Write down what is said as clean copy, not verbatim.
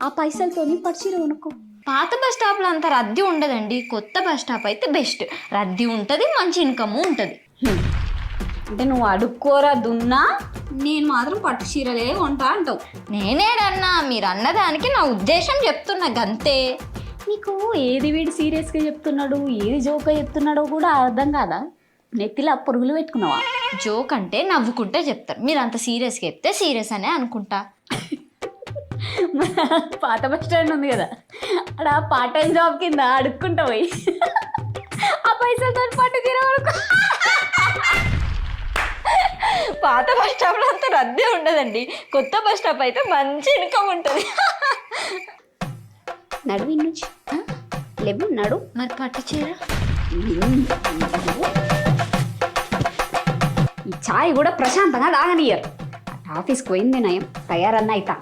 ఆ పైసలతోని పట్టు కొనుక్కో. పాత బస్ స్టాప్లో అంత రద్దీ ఉండదండి, కొత్త బస్ స్టాప్ అయితే బెస్ట్. రద్దీ ఉంటుంది, మంచి ఇన్కమ్ ఉంటుంది. అంటే నువ్వు అడుక్కోరా దున్నా, నేను మాత్రం పట్టు చీరలే కొంటా అంటావు. నేనేడన్నా, మీరు అన్నదానికి నా ఉద్దేశం చెప్తున్నా గంతే. నీకు ఏది వీడు సీరియస్గా చెప్తున్నాడు, ఏది జోక్గా చెప్తున్నాడో కూడా అర్థం కాదా? నెత్తిలో పురుగులు పెట్టుకున్నావా? జోక్ అంటే నవ్వుకుంటే చెప్తారు, మీరు అంత సీరియస్గా చెప్తే సీరియస్ అనే అనుకుంటా. పాత బస్ స్టాండ్ ఉంది కదా, అక్కడ పార్ట్ టైం జాబ్ కింద అడుక్కుంటా పోయి ఆ పైసలతో పట్టు చీర కొనుక్కో. పాత బస్ స్టాప్లో అంత రద్దీ ఉండదండి, కొత్త బస్ స్టాప్ అయితే మంచి ఇన్కమ్ ఉంటుంది. నడువు నుంచి లేవు, నడు. మరి పట్టు చీర ఈ ఛాయ్ కూడా ప్రశాంతంగా తాగనియరు. ఆఫీస్కి పోయింది నయం, తయారన్నా అవుతా.